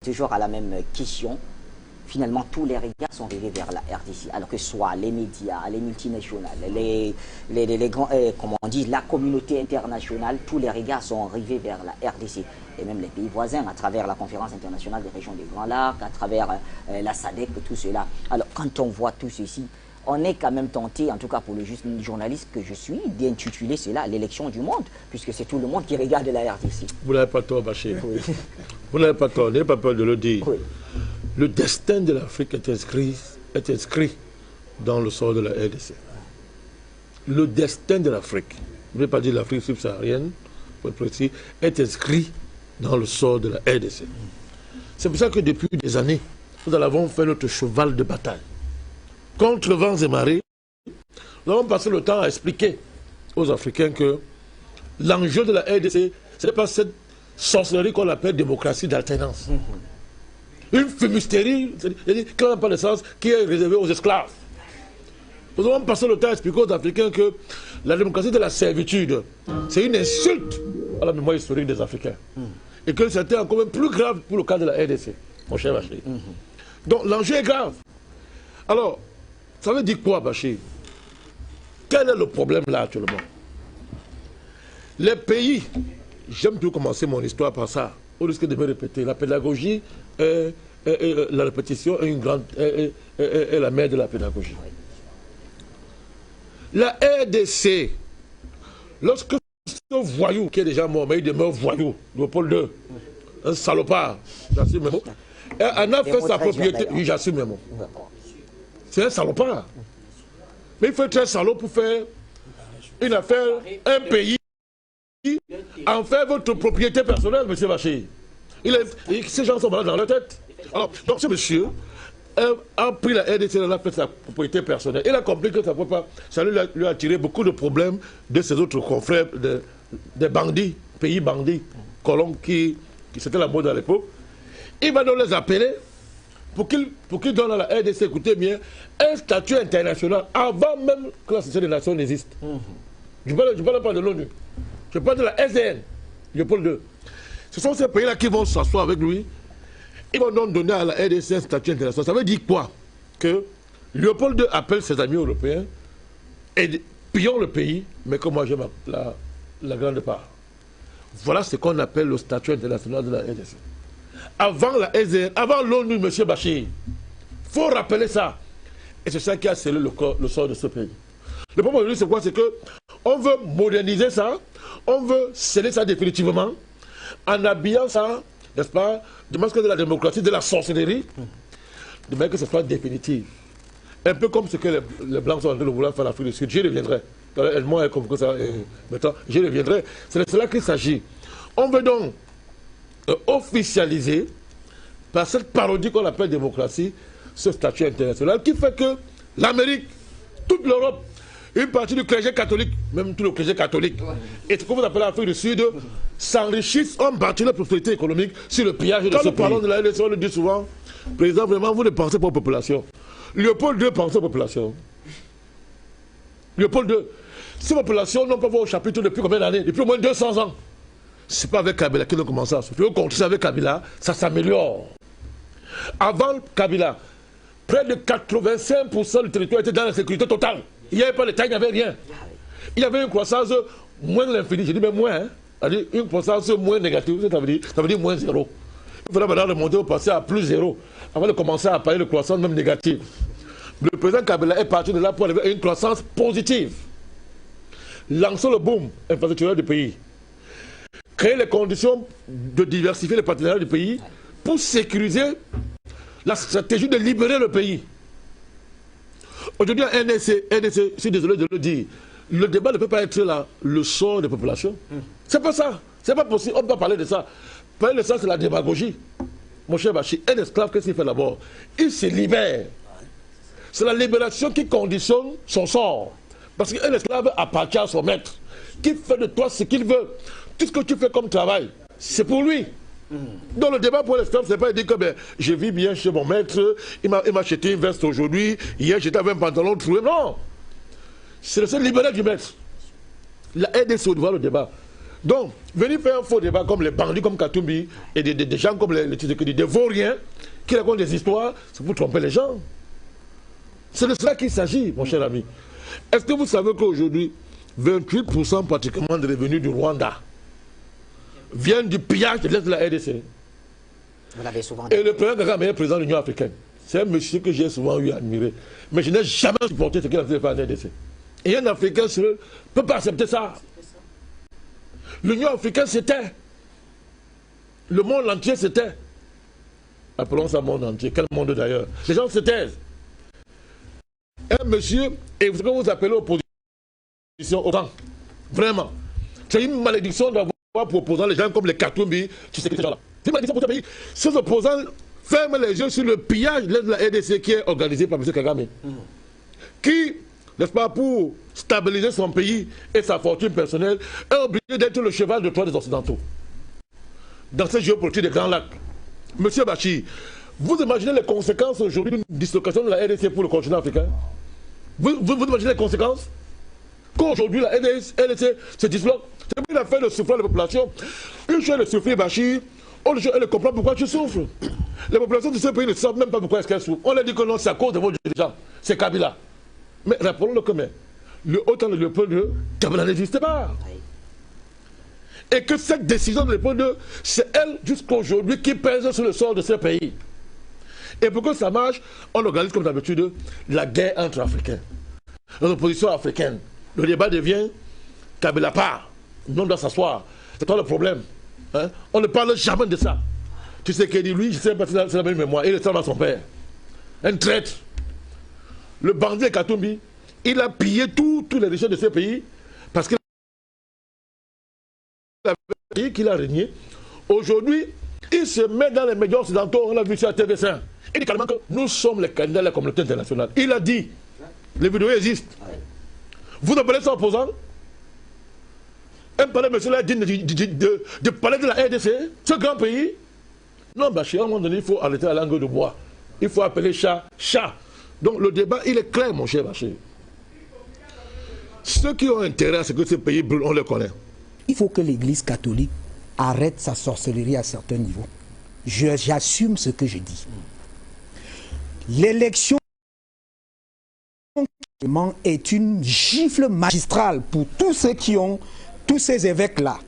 toujours à la même question. Finalement, tous les regards sont rivés vers la RDC, alors que ce soit les médias, les multinationales, les grands, comment on dit, la communauté internationale, tous les regards sont rivés vers la RDC. Et même les pays voisins, à travers la conférence internationale des régions des Grands Lacs, à travers la SADC, tout cela. Alors, quand on voit tout ceci, on est quand même tenté, en tout cas pour le journaliste que je suis, d'intituler cela l'élection du monde, puisque c'est tout le monde qui regarde la RDC. Vous n'avez pas tort, Bachir. Oui. Vous n'avez pas tort, n'ayez pas peur de le dire. Oui. Le destin de l'Afrique est inscrit dans le sort de la RDC. Le destin de l'Afrique, je ne vais pas dire l'Afrique subsaharienne, pour être précis, est inscrit dans le sort de la RDC. C'est pour ça que depuis des années, nous avons fait notre cheval de bataille. Contre vents et marées, nous avons passé le temps à expliquer aux Africains que l'enjeu de la RDC, ce n'est pas cette sorcellerie qu'on appelle démocratie d'alternance. Une fumisterie, qui n'a pas de sens, qui est réservée aux esclaves. Nous avons passé le temps à expliquer aux Africains que la démocratie de la servitude, c'est une insulte à la mémoire historique des Africains. Et que c'était encore même plus grave pour le cas de la RDC, mon cher Bachir. Donc l'enjeu est grave. Alors, ça veut dire quoi, Bachir? Quel est le problème là actuellement? Les pays, j'aime toujours commencer mon histoire par ça, au risque de me répéter, la pédagogie, la répétition est la mère de la pédagogie. La RDC, lorsque ce voyou, qui est déjà mort, mais il demeure voyou, Léopold II, un salopard, j'assume mes mots, en a fait sa propriété, oui, j'assume mes mots. C'est un salopard. Mais il faut être un salaud pour faire une affaire, un pays, en faire votre propriété personnelle, M. Bachir. Ces gens sont malades dans leur tête. Alors, donc ce monsieur a pris la RDC, il a fait sa propriété personnelle. Il a compris que ça lui a tiré beaucoup de problèmes de ses autres confrères, des bandits, pays bandits, colons qui c'était la mode à l'époque. Il va donc les appeler pour qu'ils donnent à la RDC, écoutez bien, un statut international avant même que la Société des Nations n'existe. Je ne parle pas de l'ONU, je parle de la SDN, Léopold II. Ce sont ces pays-là qui vont s'asseoir avec lui. Ils vont donc donner à la RDC un statut international. Ça veut dire quoi? Que Léopold II appelle ses amis européens et pillons le pays, mais que moi j'ai la grande part. Voilà ce qu'on appelle le statut international de la RDC. Avant la SDN, avant l'ONU, M. Bachir, il faut rappeler ça. Et c'est ça qui a scellé le sort de ce pays. Le problème aujourd'hui, c'est quoi? C'est qu'on veut moderniser ça, on veut sceller ça définitivement, en habillant ça, n'est-ce pas, de masque de la démocratie, de la sorcellerie, de manière que ce soit définitif. Un peu comme ce que les Blancs sont en train de vouloir faire en Afrique du Sud. J'y reviendrai. Moi, comme ça, maintenant, j'y reviendrai. C'est de cela qu'il s'agit. On veut donc officialiser, par cette parodie qu'on appelle démocratie, ce statut international, qui fait que l'Amérique, toute l'Europe, une partie du clergé catholique, même tout le clergé catholique, et ce que vous appelez l'Afrique du Sud, s'enrichissent en bâtit la prospérité économique sur le pillage de ce pays. Quand nous parlons de la RDC, on le dit souvent, président, vraiment, vous ne pensez pas aux populations. Léopold II pensait aux populations. Léopold II, ces populations n'ont pas vu au chapitre depuis combien d'années? Depuis au moins 200 ans. Ce n'est pas avec Kabila qu'ils ont commencé à souffrir. Au contraire, avec Kabila, ça s'améliore. Avant Kabila, près de 85% du territoire était dans la sécurité totale. Il n'y avait pas de taille, il n'y avait rien. Il y avait une croissance moins de l'infini. Je dis même moins, hein. C'est-à-dire une croissance moins négative, ça veut dire moins zéro. Il faudra maintenant remonter au passé à plus zéro, avant de commencer à parler de croissance même négative. Le président Kabila est parti de là pour arriver à une croissance positive. Lancer le boom infrastructurel du pays. Créer les conditions de diversifier les partenariats du pays pour sécuriser la stratégie de libérer le pays. Aujourd'hui, à NDC, je suis désolé de le dire, le débat ne peut pas être là, le sort des populations. C'est pas ça. C'est pas possible. On ne peut pas parler de ça. Parler de ça, c'est la démagogie. Mon cher Bachir, un esclave, qu'est-ce qu'il fait d'abord? Il se libère. C'est la libération qui conditionne son sort. Parce qu'un esclave appartient à son maître, qui fait de toi ce qu'il veut. Tout ce que tu fais comme travail, c'est pour lui. Dans le débat pour l'esclave, c'est pas dire que je vis bien chez mon maître, il m'a acheté une veste aujourd'hui, hier j'étais avec un pantalon troué. Non! C'est le seul libéral du maître. La RDC au devant le débat. Donc, venir faire un faux débat comme les bandits, comme Katumbi, et des gens comme les des vauriens, qui racontent des histoires, c'est pour tromper les gens. C'est de cela qu'il s'agit, mon cher ami. Est-ce que vous savez qu'aujourd'hui, 28% pratiquement des revenus du Rwanda viennent du pillage de l'Est de la RDC? Vous l'avez souvent dit. Et le président Kagame est président de l'Union africaine. C'est un monsieur que j'ai souvent eu à admirer. Mais je n'ai jamais supporté ce qu'il a fait en RDC. Et un Africain seul ne peut pas accepter ça. L'Union africaine s'était. Le monde entier s'était. Appelons ça monde entier. Quel monde d'ailleurs? Les gens se taisent. Un monsieur, et ce que vous appelez opposition au temps. Vraiment. C'est une malédiction d'avoir pour opposants les gens comme les Katumbi, tu sais que ces gens-là. C'est une malédiction pour ce pays. Ces opposants ferment les yeux sur le pillage de la RDC qui est organisé par M. Kagame. Qui, n'est-ce pas, pour stabiliser son pays et sa fortune personnelle, est obligé d'être le cheval de Troie des Occidentaux. Dans cette géopolitique des Grands Lacs. Monsieur Bachir, vous imaginez les conséquences aujourd'hui d'une dislocation de la RDC pour le continent africain? Vous imaginez les conséquences? Qu'aujourd'hui la RDC se disloque, c'est pour la fin de souffrir la population. Une chose est de souffrir, Bachir, autre chose est de comprendre pourquoi tu souffres. Les populations de ce pays ne savent même pas pourquoi est-ce qu'elles souffrent. On leur dit que non, c'est à cause de vos dirigeants, c'est Kabila. Mais rappelons-le que le haut-temps de Léopold II, Kabila n'existait pas. Et que cette décision de Léopold II, c'est elle jusqu'à aujourd'hui qui pèse sur le sort de ce pays. Et pour que ça marche, on organise comme d'habitude la guerre entre Africains. L'opposition africaine. Le débat devient Kabila part. Non, doit s'asseoir. C'est toi le problème. Hein? On ne parle jamais de ça. Tu sais qu'il dit, lui, je sais pas si c'est la même mémoire. Il est à son père. Un traître. Le bandit Katumbi, il a pillé tous les richesses de ce pays parce qu'il a régné. Aujourd'hui, il se met dans les médias occidentaux. On l'a vu sur la TV5. Il dit carrément que nous sommes les candidats de la communauté internationale. Il a dit, les vidéos existent. Vous appelez ça opposant? Un palais, monsieur, là, digne de palais de la RDC, ce grand pays? Non, Bachir, à un moment donné, il faut arrêter la langue de bois. Il faut appeler chat, chat. Donc le débat, il est clair, mon cher Bachir. Ceux qui ont intérêt à ce que ce pays brûle, on le connaît. Il faut que l'Église catholique arrête sa sorcellerie à certains niveaux. J'assume ce que je dis. L'élection est une gifle magistrale pour tous ceux qui ont, tous ces évêques-là,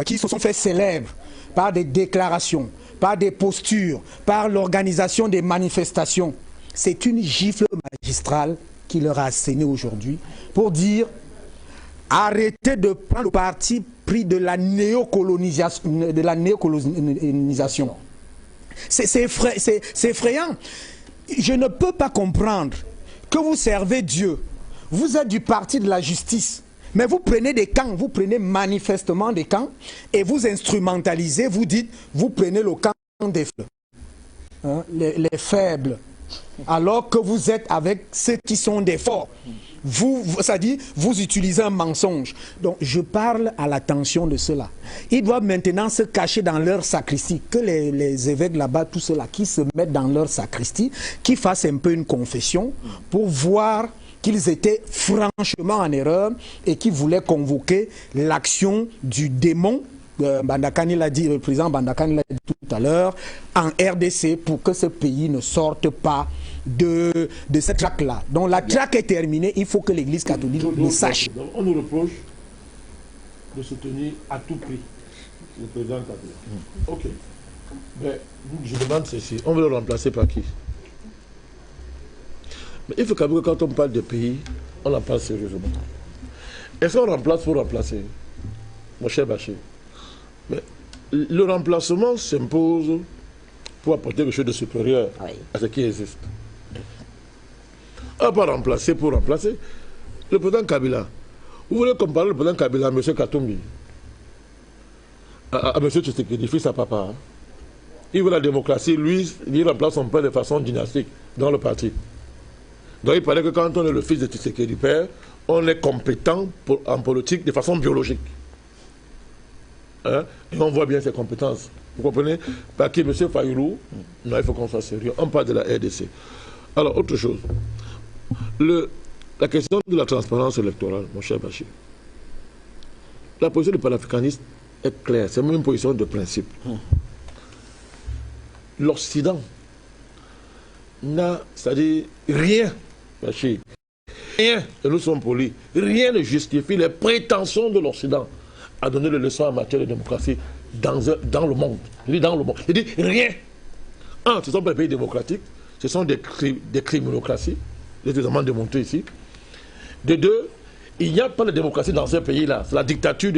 qui se sont fait célèbres par des déclarations, par des postures, par l'organisation des manifestations. C'est une gifle magistrale qui leur a asséné aujourd'hui pour dire arrêtez de prendre le parti pris de la néocolonisation. C'est effrayant. Je ne peux pas comprendre que vous servez Dieu. Vous êtes du parti de la justice. Mais vous prenez des camps, vous prenez manifestement des camps et vous instrumentalisez, vous dites, vous prenez le camp des faibles, hein, les faibles, alors que vous êtes avec ceux qui sont des forts. C'est-à-dire, vous utilisez un mensonge. Donc, je parle à l'attention de ceux-là. Ils doivent maintenant se cacher dans leur sacristie. Que les évêques là-bas, tous ceux-là, qui se mettent dans leur sacristie, qui fassent un peu une confession pour voir qu'ils étaient franchement en erreur et qui voulaient convoquer l'action du démon. Bandakani l'a dit, le président Bandakani l'a dit tout à l'heure, en RDC pour que ce pays ne sorte pas de cette traque-là. Donc la traque est terminée, il faut que l'Église catholique le sache. Donc on nous reproche de soutenir à tout prix le président catholique. Ok. Mais je demande ceci, on veut le remplacer par qui? Mais il faut quand même que quand on parle de pays, on en parle sérieusement. Est-ce qu'on remplace pour remplacer? Mon cher Bachir. Mais le remplacement s'impose pour apporter quelque chose de supérieur à ce qui existe. On ne va pas remplacer pour remplacer. Le président Kabila, vous voulez comparer le président Kabila à M. Katumbi, à M. Tshisekedi, fils à papa. Hein? Il veut la démocratie, lui, il remplace son père de façon dynastique dans le parti. Donc il paraît que quand on est le fils de Tshisekedi père, on est compétent en politique de façon biologique. Hein? Et on voit bien ses compétences. Vous comprenez? Parce que M. Fayulu, non, il faut qu'on soit sérieux. On parle de la RDC. Alors, autre chose. La question de la transparence électorale, mon cher Bachir. La position du panafricaniste est claire, c'est même une position de principe. L'Occident n'a, c'est-à-dire rien, rien, et nous sommes polis, rien ne justifie les prétentions de l'Occident à donner des leçons en matière de démocratie dans le monde. Je dis dans le monde. Je dis rien. Un, ce ne sont pas des pays démocratiques, ce sont des criminocraties, j'ai totalement démontré ici. De deux, il n'y a pas de démocratie dans ces pays-là, c'est la dictature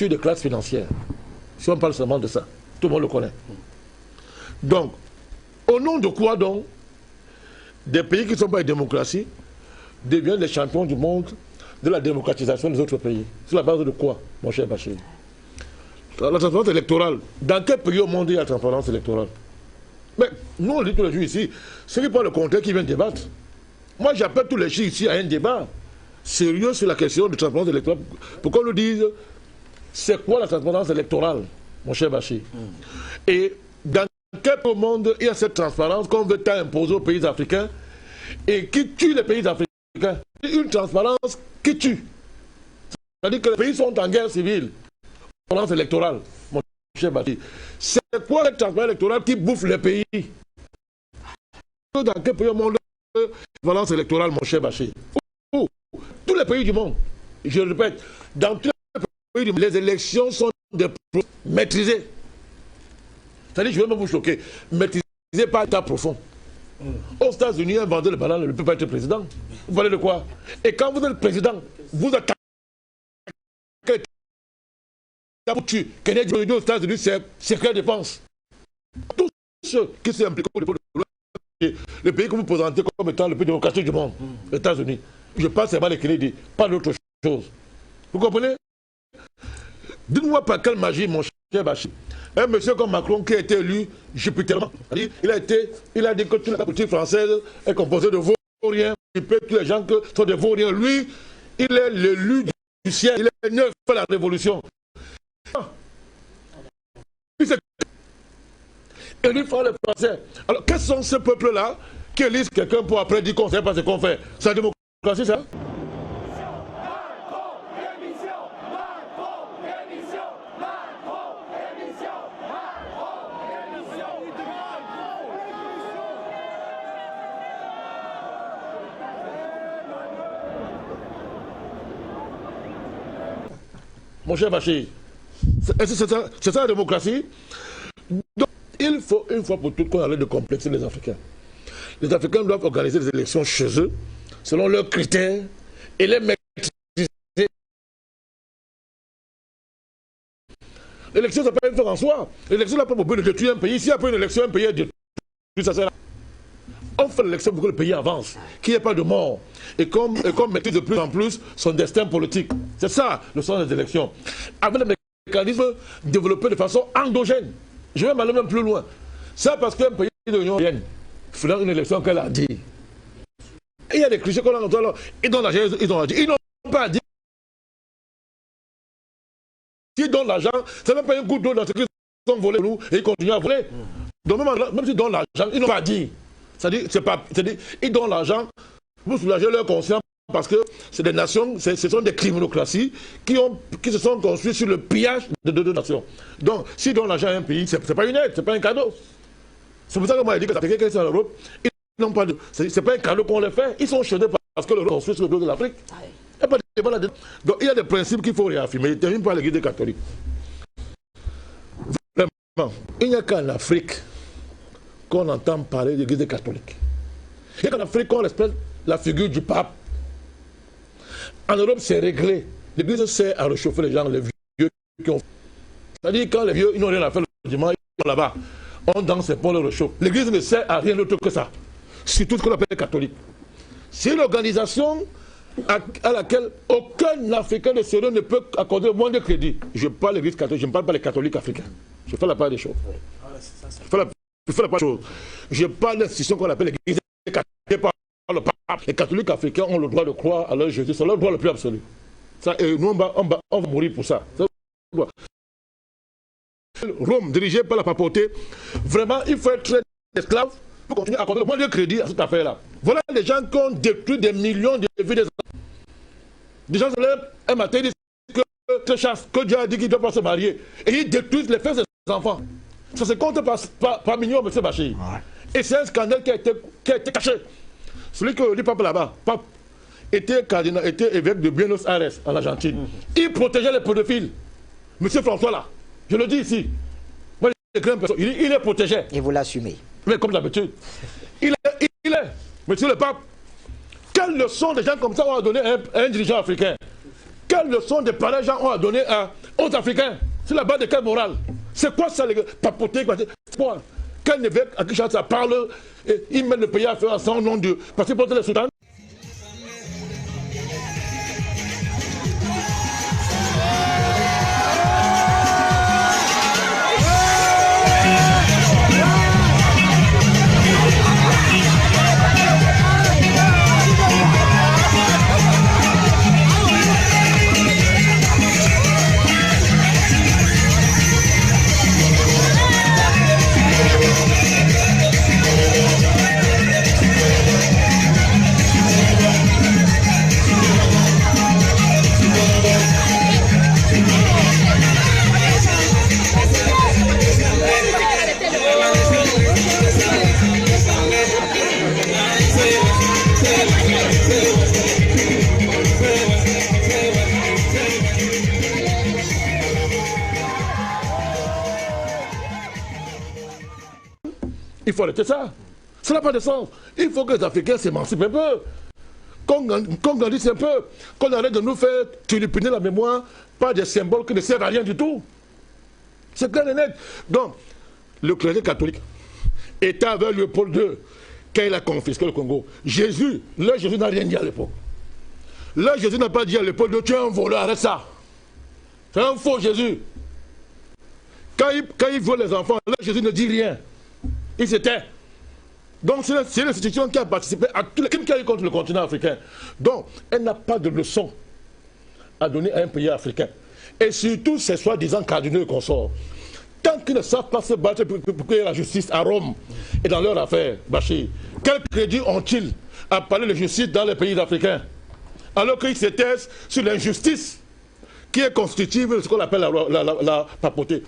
de classe financière. Si on parle seulement de ça, tout le monde le connaît. Donc, au nom de quoi donc des pays qui ne sont pas des démocraties deviennent les champions du monde de la démocratisation des autres pays? Sur la base de quoi, mon cher Bachir? La transparence électorale. Dans quel pays au monde il y a la transparence électorale? Mais nous, on dit tous les jours ici, ceux qui parlent le contraire qui viennent débattre. Moi, j'appelle tous les chiens ici à un débat sérieux sur la question de transparence électorale. Pour qu'on nous dise, c'est quoi la transparence électorale, mon cher Bachir? Et dans quel monde il y a cette transparence qu'on veut imposer aux pays africains et qui tue les pays africains? Une transparence qui tue. C'est-à-dire que les pays sont en guerre civile. Transparence électorale, mon cher Bachir. C'est quoi la transparence électorale qui bouffe les pays? Dans quel pays au monde la transparence électorale, mon cher Bachir? Tous les pays du monde, je le répète, dans tous les pays du monde, les élections sont des maîtrisées. C'est-à-dire, je vais même vous choquer, maîtrisées par l'état profond. Aux États-Unis, un vendeur de bananes ne peut pas être président. Vous parlez de quoi? Et quand vous êtes président, vous attaquez Kennedy aux États-Unis, c'est secret défense. Tous ceux qui s'impliquent au dépôt de le pays que vous présentez comme étant le plus démocratique du monde, les États-Unis. Je pense seulement les Kennedy, pas d'autre chose. Vous comprenez? Dites-moi par quelle magie, mon cher Bachir, un monsieur comme Macron qui a été élu jupiteralement, il a dit que toute la politique française est composée de vauriens, tous les gens que sont des vauriens. Lui, il est l'élu du ciel, il est neuf fait la révolution. Et lui fera les Français. Alors, quels sont ces peuples-là qui élisent quelqu'un pour après dire qu'on ne sait pas ce qu'on fait? C'est la démocratie, ça? Mon cher Bachir, c'est ça la démocratie? Donc, il faut une fois pour toutes qu'on arrête de complexer les Africains. Les Africains doivent organiser des élections chez eux, selon leurs critères, et les maîtriser. L'élection, ça peut être une fin en soi. L'élection n'a pas pour but de détruire un pays. S'il n'y a pas une élection, un pays est détruit, ça sert à... On fait l'élection pour que le pays avance, qu'il n'y ait pas de mort, et qu'on maîtrise de plus en plus son destin politique. C'est ça le sens des élections. Avec les mécanismes développés de façon endogène. Je vais m'aller même plus loin. C'est parce qu'un pays de l'Union européenne faisant une élection qu'elle a dit. Et il y a des clichés qu'on a entendu. Ils donnent l'argent, ils n'ont pas dit. S'ils donnent l'argent, c'est même pas un coup d'eau dans ce qu'ils ont volé nous et ils continuent à voler. Donc même s'ils donnent l'argent, ils n'ont pas dit. C'est-à-dire, ils donnent l'argent pour soulager leur conscience parce que c'est des nations, ce sont des criminocraties qui se sont construites sur le pillage de deux nations. Donc, s'ils donnent l'argent à un pays, c'est pas une aide, c'est pas un cadeau. C'est pour ça que moi, je dis que les Africains qui sont en Europe, ils n'ont pas de... C'est pas un cadeau qu'on leur fait, ils sont chaudés parce que l'Europe est construite sur le dos de l'Afrique. Il n'y a pas de débat là-dedans. Donc, il y a des principes qu'il faut réaffirmer. Je ne termine pas l'Église catholique. Vraiment, il n'y a qu'en Afrique qu'on entend parler de l'Église catholique. Il n'y a qu'en Afrique qu'on respecte la figure du pape. En Europe, c'est réglé. L'Église sert à réchauffer les gens, les vieux qui ont... C'est-à-dire quand les vieux, ils n'ont rien à faire le dimanche, ils sont là-bas. On danse pour le réchauffe. L'Église ne sert à rien d'autre que ça. Surtout ce qu'on appelle catholique. C'est une organisation à laquelle aucun Africain de sérieux ne peut accorder le moins de crédit. Je parle de l'Église catholique, je ne parle pas des catholiques africains. Je fais la part des choses. Je fais la part des choses. Je parle d'institutions qu'on appelle l'Église catholique par le pape. Les catholiques africains ont le droit de croire à leur Jésus. C'est leur droit le plus absolu. Ça, et nous, on va mourir pour ça. Rome, dirigée par la papauté, vraiment, il faut être très esclave pour continuer à accorder le moins de crédit à cette affaire-là. Voilà les gens qui ont détruit des millions de vies des gens. Des gens se lèvent un matin et disent que chasse, que Dieu a dit qu'il ne doit pas se marier. Et ils détruisent les fesses des enfants. Ça se compte par millions, M. Bachir. Ouais. Et c'est un scandale qui a été caché. Celui que le pape là-bas, pape, était évêque de Buenos Aires, en Argentine. Il protégeait les pédophiles. M. François là, je le dis ici. Moi, il est protégé. Et vous l'assumez. Mais comme d'habitude. Il est. Monsieur le pape, quelle leçon des gens comme ça ont à donner à un dirigeant africain? Quelle leçon des pareils gens ont à donner aux Africains? C'est la base de quelle morale? C'est quoi ça, les gars? Papoter, quoi? Quel évêque à qui ça parle, et il met le pays à faire sans nom de. Parce qu'il porte les soutanes. Il faut arrêter ça. Ça n'a pas de sens. Il faut que les Africains s'émancipent un peu. Qu'on grandisse un peu. Qu'on arrête de nous faire tulipiner la mémoire par des symboles qui ne servent à rien du tout. C'est clair et net. Donc, le clergé catholique était avec Léopold II quand il a confisqué le Congo. Jésus n'a rien dit à l'époque. Là, Jésus n'a pas dit à Léopold II, tu es un voleur, arrête ça. C'est un faux Jésus. Quand il vole les enfants, là, Jésus ne dit rien. Il s'était. Donc c'est l'institution qui a participé à tous les crimes qu'il y a eu contre le continent africain. Donc elle n'a pas de leçon à donner à un pays africain. Et surtout ces soi-disant cardinaux et consorts. Tant qu'ils ne savent pas se battre pour qu'il y ait la justice à Rome et dans leur affaire, Bachir, quel crédit ont-ils à parler de justice dans les pays africains? Alors qu'ils se taisent sur l'injustice qui est constitutive de ce qu'on appelle la papauté.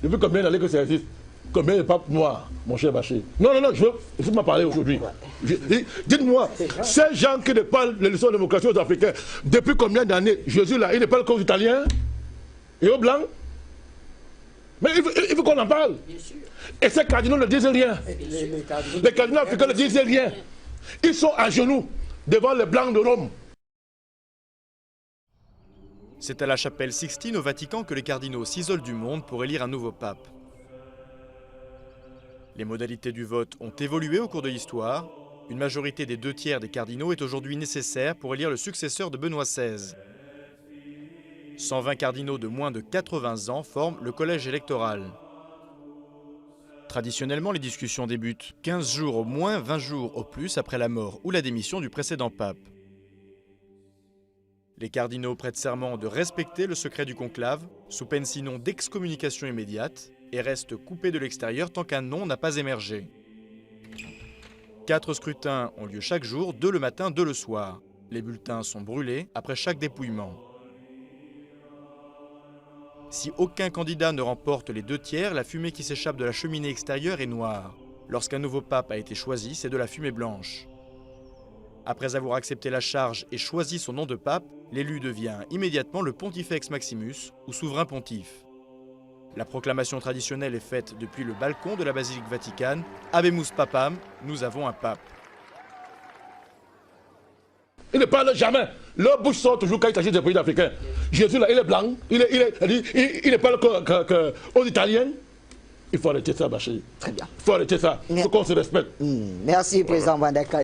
Depuis combien d'années que ça existe? Combien de papes noirs, mon cher Bachir? Non, je veux m'en parler aujourd'hui. Dites-moi, ces gens qui ne parlent les leçons de démocratie aux Africains, depuis combien d'années? Jésus là, il ne parle qu'aux Italiens et aux Blancs? Mais il faut qu'on en parle. Et ces cardinaux ne disent rien. Les cardinaux africains ne disent rien. Ils sont à genoux devant les Blancs de Rome. C'est à la chapelle Sixtine au Vatican que les cardinaux s'isolent du monde pour élire un nouveau pape. Les modalités du vote ont évolué au cours de l'histoire. Une majorité des 2/3 des cardinaux est aujourd'hui nécessaire pour élire le successeur de Benoît XVI. 120 cardinaux de moins de 80 ans forment le collège électoral. Traditionnellement, les discussions débutent 15 jours au moins, 20 jours au plus après la mort ou la démission du précédent pape. Les cardinaux prêtent serment de respecter le secret du conclave, sous peine sinon d'excommunication immédiate, et restent coupés de l'extérieur tant qu'un nom n'a pas émergé. 4 scrutins ont lieu chaque jour, 2 le matin, 2 le soir. Les bulletins sont brûlés après chaque dépouillement. Si aucun candidat ne remporte les 2/3, la fumée qui s'échappe de la cheminée extérieure est noire. Lorsqu'un nouveau pape a été choisi, c'est de la fumée blanche. Après avoir accepté la charge et choisi son nom de pape, l'élu devient immédiatement le Pontifex Maximus, ou souverain pontife. La proclamation traditionnelle est faite depuis le balcon de la basilique Vaticane. Habemus Papam, nous avons un pape. Il ne parle jamais. Leur bouche sort toujours quand il s'agit des pays africains. Jésus là, il est blanc, il ne parle qu'aux Italiens. Il faut arrêter ça, Bachir. Très bien. Il faut arrêter ça. Il faut qu'on se respecte. Merci, président Vandeka.